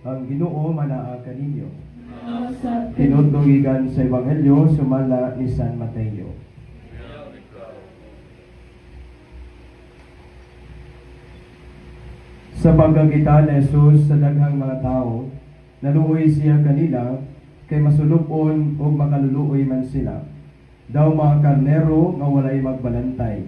Ang Ginoo manaa kaninyo. Tinuttugigan sa Ebanghelyo sumala ni San Mateo. Sa pagkakita ni Jesus sa daghang mga tao, naluoy siya kanila, kay masulupon o makaluluoy man sila. Daw mga karnero nga walay magbalantay.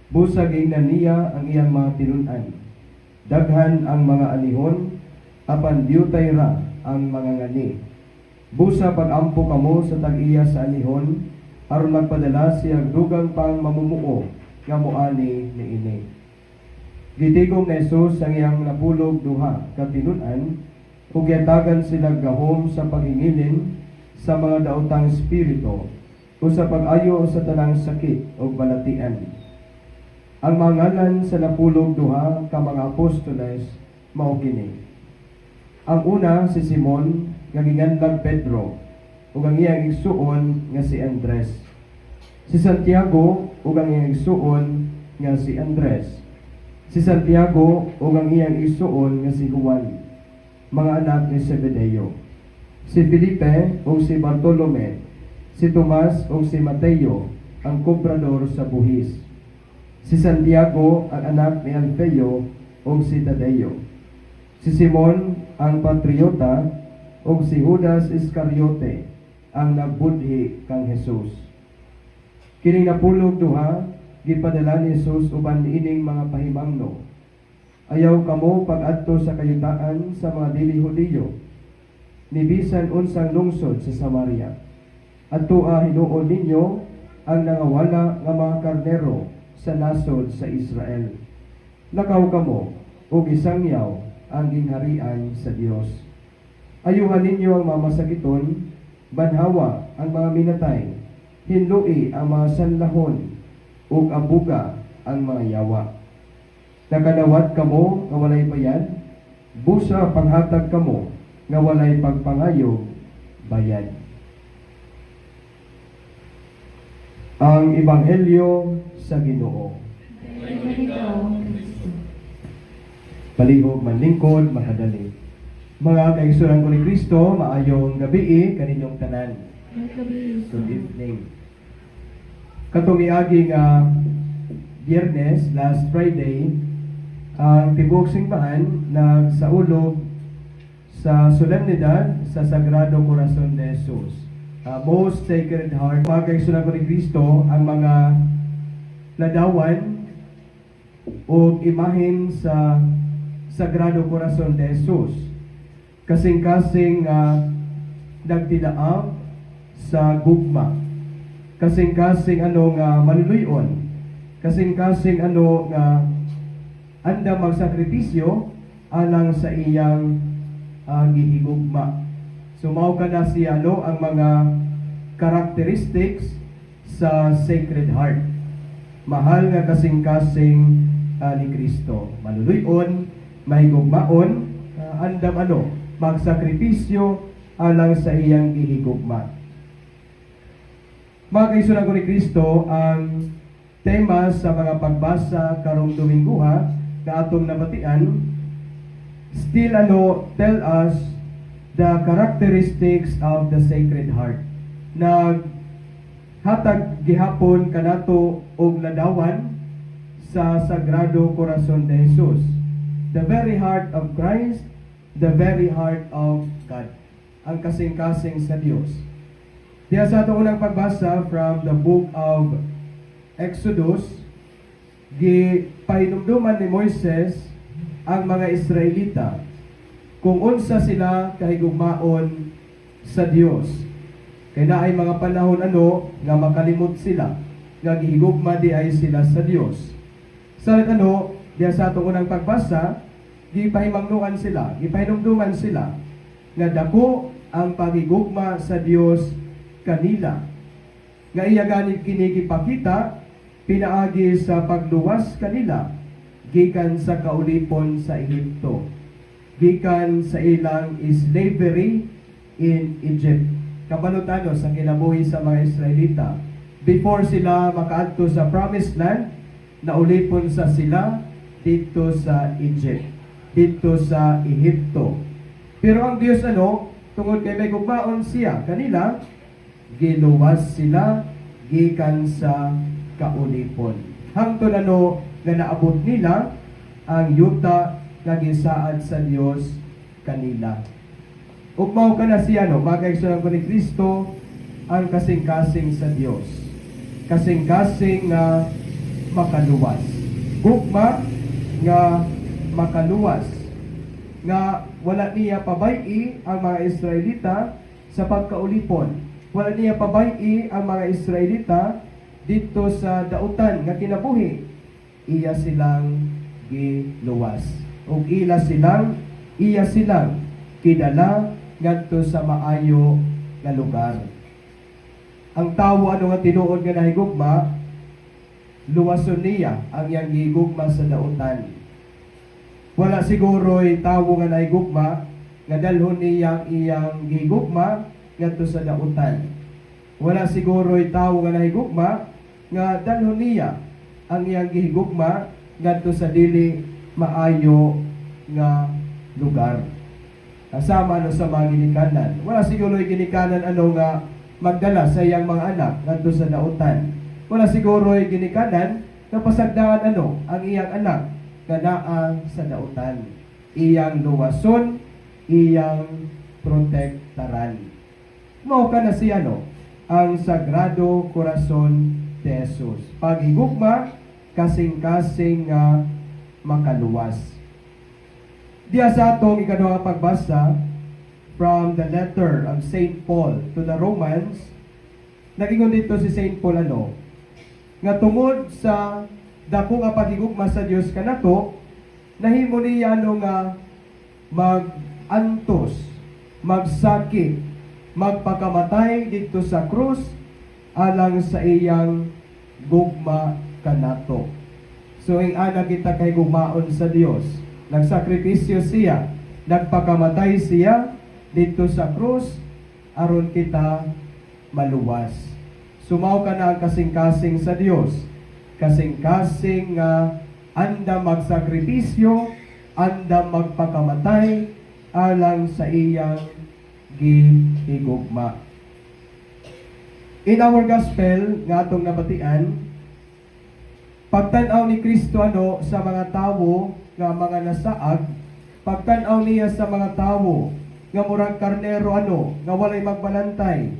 Busag ingnan niya ang iyang mga tinunan. Daghan ang mga anihon, apan diutay ra ang mga ngani. Busa pag-ampo kamo sa tag-iya sa anihon, aron magpadala siya dugang pang mamumuo nga moani niini. Gitigom ni Jesus ang iyang napulog duha ka tinunan, ug yatagan sila gahom sa pagingilin sa mga daotang espiritu o sa pag-ayo sa tanang sakit o balatian. Ang mga ngalan sa napulog duha ka mga apostoles mao kini. Ang una si Simon nga ginganlag Pedro ug ang iyang igsuon nga si Andres. Si Santiago ug ang iyang igsuon nga si Andres. Si Santiago ug ang iyang igsuon nga si Juan, mga anak ni Zebedeo. Si Felipe ug si Bartolome, si Tomas ug si Mateo, ang kubrador sa buhis. Si Santiago ang anak ni Alfeo ug si Tadeo. Si Simon ang patriota ug si Judas Iscariote ang nagbudhi kang Jesus. Kining napulog duha gipadala ni Jesus uban niining mga pahimangno. Ayaw kamo pag-adto sa kayutaan sa mga dili Hudiyo, ni bisan unsang lungsod sa Samaria. Adto hinuon ninyo ang nangawala nga mga karnero sa nasod sa Israel. Lakaw kamo ug isangyaw ang gingharian sa Dios. Ayuhan ninyo ang mga masakiton, banhawa ang mga minatay, hinlui ang mga sanlahon, ug ambuga ang mga yawa. Nakadawat kamo nga walay bayad, busa panghatag kamo nga walay pagpangayog bayad. Ang Ebanghelyo sa Ginoo. Palihog manlingkod, makadali. Mga kaigsunan ko ni Kristo, maayong gabi kaninyong tanan. Good evening. Katong iagi nga Biyernes, last Friday, ang Tibuok Simbahan nagsaulog sa solemnidad sa Sagrado Corazon de Jesus. Most Sacred Heart. Mga kaigsunan ko ni Kristo, ang mga ladawan o imahin sa Sagrado Corazon de Jesus. Kasing-kasing nagtilaab sa gugma. Kasing-kasing nga manuluyon. Kasing-kasing nga anda magsakripisyo alang sa iyang gihigugma. So mao kana siya ang mga characteristics sa Sacred Heart. Mahal nga kasing-kasing ni Kristo. Manuluyon, mahigugmaon, andam magsakripisyo alang sa iyang gihigugma. Mga kaigsunan ko ni Kristo, ang tema sa mga pagbasa karong Domingguha na atong nabatian, still tell us the characteristics of the Sacred Heart. Hatag gihapon kanato og ladawan sa Sagrado Corazon de Jesus. The very heart of Christ, the very heart of God. Ang kasing-kasing sa Dios. Diya sa atong unang pagbasa from the book of Exodus, gipahinumduman ni Moises ang mga Israelita kung unsa sila kahigugmaon sa Dios. Kaya na ay mga panahon nga makalimot sila, nga gihigugma di ay sila sa Dios. Sa diya sa atong unang pagbasa, gipahinumduman sila nga dako ang pagigugma sa Dios kanila. Nga iya ganit kini gipakita pinaagi sa pagluwas kanila gikan sa kaulipon sa Ehipto, gikan sa ilang slavery in Egypt. Kabalutano sa kinabuhi sa mga Israelita, before sila makaadto sa promised land, naulipon sila dito sa Egypt, dito sa Ehipto. Pero ang Dios tungod kay may gugmaon siya kanila, giluwas sila gikan sa kaulipon. Hangtod nga naabot nila ang yuta nga gisaad sa Dios kanila. Ug mao kana siya magkaigsunan ko ni Kristo ang kasing-kasing sa Dios. Kasing-kasing nga makaluwas. Gugma nga makaluwas. Nga wala niya pabay-i ang mga Israelita sa pagkaulipon. Wala niya pabay-i ang mga Israelita dito sa dautan nga kinabuhi. Iya silang giluwas. O iya silang kidala ngadto sa maayo nga lugar. Ang tawo nga tinuod nga nahigugma, luwason niya ang iyang gigugma sa dautan. Wala siguro'y tawo nga nahigugma nga dalhon niya ang iyang gigugma ngadto sa dautan. Wala siguro'y tawo nga nahigugma nga dalhon niya ang iyang gihigugma ngadto sa dili maayo nga lugar. Kasama sa mga ginikanan. Wala siguro'y ginikanan nga magdala sa iyang mga anak ngadto sa dautan. Wala siguro'y ginikanan nga pasagdaan ang iyang anak nga naa sa dautan. Iyang luwason, iyang protektaran. Mao kana siya ang Sagrado Corazon de Jesus. Paghigugma kasing-kasing nga makaluwas. Diya sa atong ikaduha nga pagbasa from the letter of St. Paul to the Romans, nagingon dito si St. Paul nga tungod sa dako nga paghigugma sa Dios kanato, nahimo niya nga mag-antos, magsakit, magpakamatay dito sa krus alang sa iyang gugma kanato. So ang ana kita kay gugmaon sa Dios, nagsakripisyo siya, nagpakamatay siya dito sa krus aron kita maluwas. Sumaw ka na ang kasing-kasing sa Dios, kasing-kasing nga anda magsakripisyo, anda magpakamatay alang sa iyang gihigugma. In our gospel nga atong nabatian, pagtan-aw ni Kristo sa mga tawo nga mga nasaag, pagtan-aw niya sa mga tawo nga murag karnero nga walay magbalantay,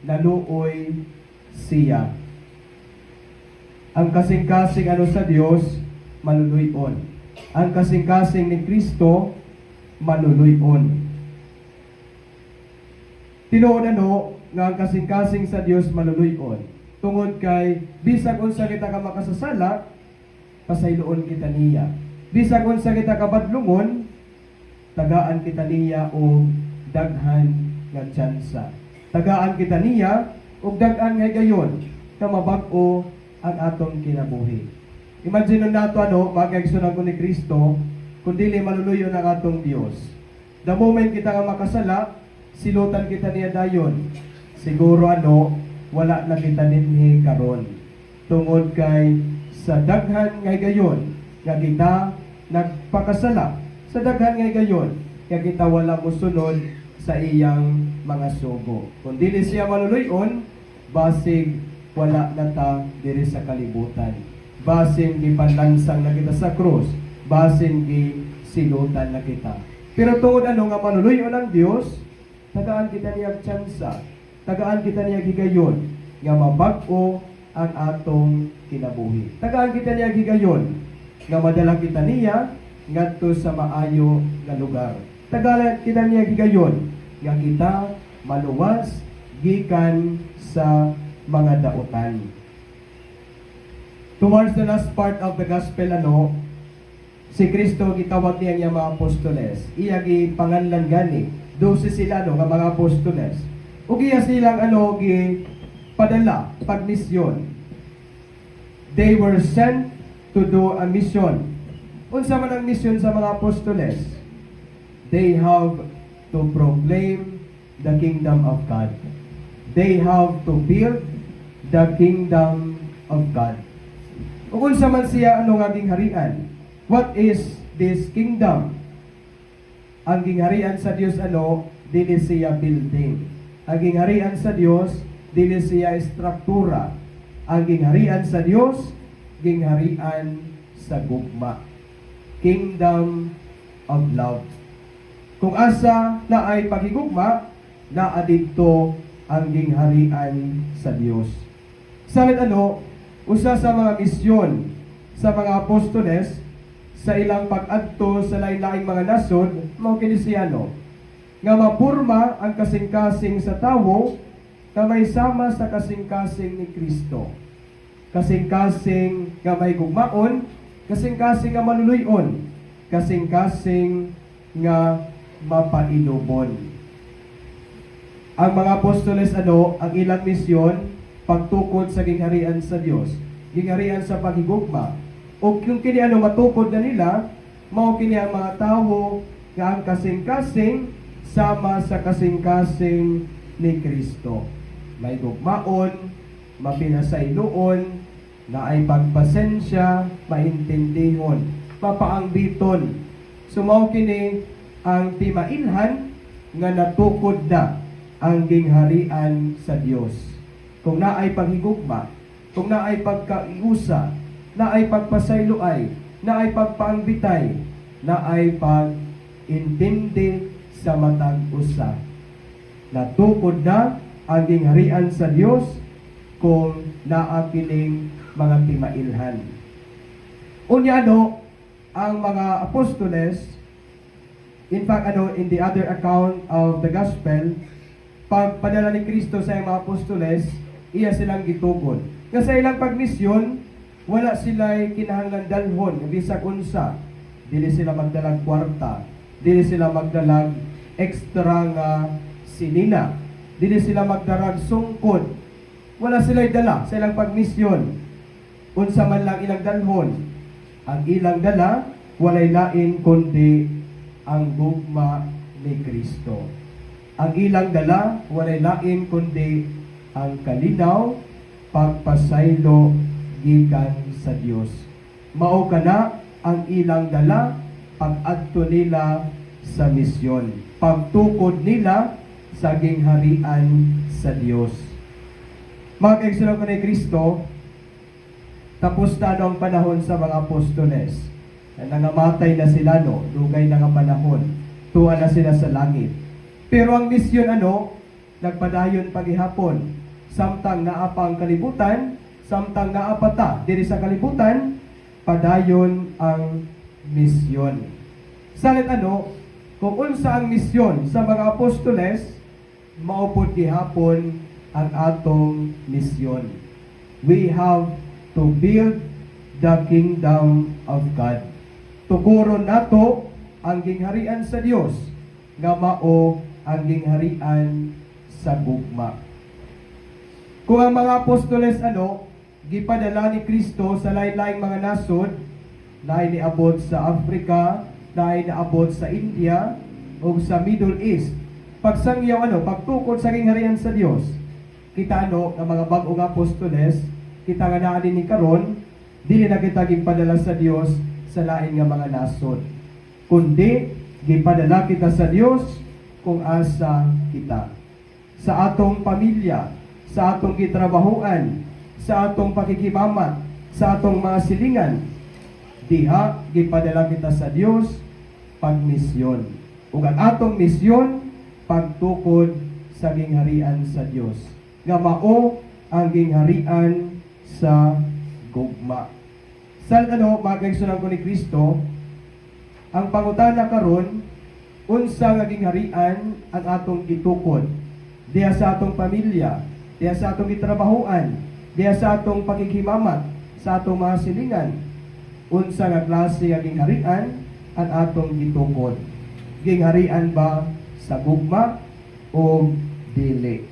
naluoy siya. Ang kasing-kasing sa Dios maluluyon. Ang kasing-kasing ni Kristo maluluyon. Tinuod nga ang kasing-kasing sa Dios maluluyon. Tungod kay bisag unsa kita ka makasasala, pasayloon kita niya. Bisag unsa kita kabadlungon, tagaan kita niya og daghan nga tsansa. Tagaan kita niya og daghan nga gayon nga mabag-o ang atong kinabuhi. Imagine nato magkaigsunan ko ni Kristo kun dili maluluyon ang atong Dios. The moment kita nga makasala, silutan kita niya dayon. Siguro wala na kita dinhi karon. Tungod kay sa daghan nga gayon nga kita nagpakasala, sa daghan nga gayon nga kita wala mosunod sa iyang mga sugo. Kung dili siya maluluyon, basig wala na ta diri sa kalibutan. Basig gipanlansang na kita sa krus, basig gisilutan na kita. Pero tungod nga maluluyon ang Dios, tagaan kita niya tsansa, tagaan kita niya higayon nga mabag-o ang atong kinabuhi. Tagaan kita niya higayon nga madala kita niya ngadto sa maayo nga lugar. Tagaan kita niya higayon nga kita maluwas gikan sa mga dautan. Towards the last part of the gospel si Kristo gitawag niya nga mga apostoles. Iya gipanganlan gani 12 sila nga mga apostoles. Ug iya silang gi padala pagmisyon. They were sent to do a mission. Unsa man ang mission sa mga apostoles? They have to proclaim the kingdom of God. They have to build the kingdom of God. Ug unsa man siya nga harian? What is this kingdom? ang gingharian sa Dios dili siya building. Ang gingharian sa Dios dili siya struktura. Ang gingharian sa Dios gingharian sa gugma. Kingdom of love. Kung asa na ay paghigugma, naa didto ang gingharian sa Dios. Salit usa sa mga misyon sa mga apostoles sa ilang pag-adto sa lain-laing mga nasod, mao kini siya nga mapurma ang kasing-kasing sa tawo na may sama sa kasing-kasing ni Kristo. Kasing-kasing nga may gugmaon, kasing-kasing nga maluluyon, kasing-kasing nga mapainubon. Ang mga apostoles ang ilang misyon pagtukod sa gingharian sa Dios, gingharian sa paghigugma. O kung kini matukod na nila, mao kini ang mga tawo nga ang kasing-kasing sama sa kasing-kasing ni Kristo. May gugmaon, mapinasayloon, na ay pagpasensya, maintindihon, mapaangbiton. Mao kini ang timailhan nga natukod na ang gingharian sa Dios. Kung naay paghigugma, kung naay pagkaiusa, naay pagpasayloay, naay pagpaangbitay, naay pag-intindi sa matag usa. Natukod na ang gingharian sa Dios kung naa kining mga timailhan. Unya ang mga apostoles, in fact in the other account of the gospel, pagpadala ni Kristo sa mga apostoles, iya silang gitugod. Nga sa ilang pagmisyon, wala sila'y kinahanglan dalhon, bisag unsa. Dili sila magdalag kwarta, dili sila magdalag extra nga sinina, dili sila magdarag sungkod. Wala sila'y dala sa ilang pagmisyon. Unsa man lang ilang dalhon. Ang ilang dala, walay lain kundi ang gugma ni Kristo. Ang ilang dala, walay lain kundi ang kalinaw, pagpasaylo gikan sa Dios. Mao kana ang ilang dala pag-adto nila sa misyon, pagtukod nila sa gingharian sa Dios. Mga kaigsunan ko ni Kristo, tapos na ang panahon sa mga apostoles. Nangamatay na sila dugay na nga panahon. Tuwa na sila sa langit. Pero ang misyon nagpadayon pagihapon. Samtang naapang kalibutan, samtang naapata diri sa kalibutan, padayon ang misyon. Salit kung unsa ang misyon sa mga apostoles, maupod gihapon ang atong misyon. We have to build the kingdom of God. Tuguron nato ang gingharian sa Dios nga mao ang gingharian sa gugma. Kung ang mga apostoles gipadala ni Kristo sa lain-laing mga nasod, naay niabot sa Africa, naay naabot sa India o sa Middle East. Pagsangyaw pagtukod sa gingharian sa Dios, kita nga mga bag-ong apostoles, kita nga naa din ni karon, dili na kita gipadala sa Dios sa lain nga mga nasod, kundi gipadala kita sa Dios kung asa kita. Sa atong pamilya, sa atong gitrabahuan, sa atong pakikimamat, sa atong mga silingan, diha gipadala kita sa Dios pagmisyon. Ug ang atong misyon pagtukod sa gingharian sa Dios. Nga mao ang gingharian sa gugma. Sa mga kaigsunan ko ni Kristo, ang pangutana karon, unsa nga gingharian ang atong itukod diha sa atong pamilya, diha sa atong gitrabahuan, diha sa atong pakikimamat, sa atong mga silingan. Unsa nga klase nga gingharian ang atong gitukod? Gingharian ba sa gugma o dili?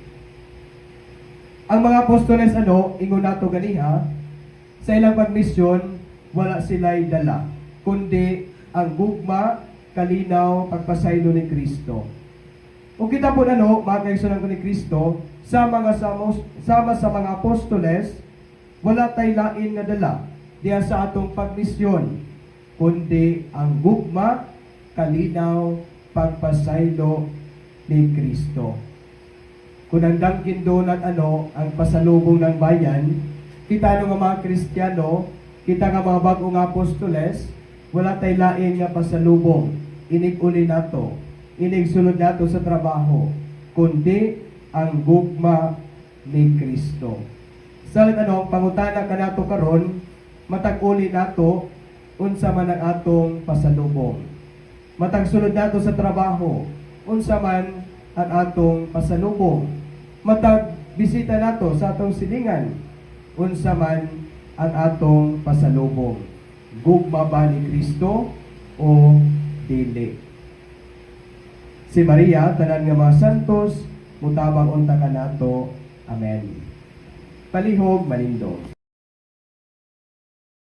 Ang mga apostoles ingon nato ganiha, sa ilang pagmisyon wala sila'y dala, kundi ang gugma, kalinaw, pagpasaylo ni Kristo. O kita po mga kaigsunan ko ni Kristo, sama sa mga apostoles, wala tay lain nga dala diya sa atong pagmisyon, kundi ang gugma, kalinaw, pagpasaylo ni Kristo. Kung andang kindonan ang pasalubong ng bayan, kita nga mga Kristiyano, kita nga mga bagong apostoles, wala tay lain nga pasalubong. Inig uli nato, inig sulod nato sa trabaho, kundi ang gugma ni Kristo. Sa pangutana ka nato karon, matag uli nato, unsa man ang atong pasalubong. Matag sulod nato sa trabaho, unsa man ang atong pasalubong. Matag bisita nato sa atong silingan, unsa man ang atong pasalubong. Gugma ba ni Kristo o dili? Si Maria, tanan nga mga santos, mutabang unta ka nato. Amen. Palihog, malindog.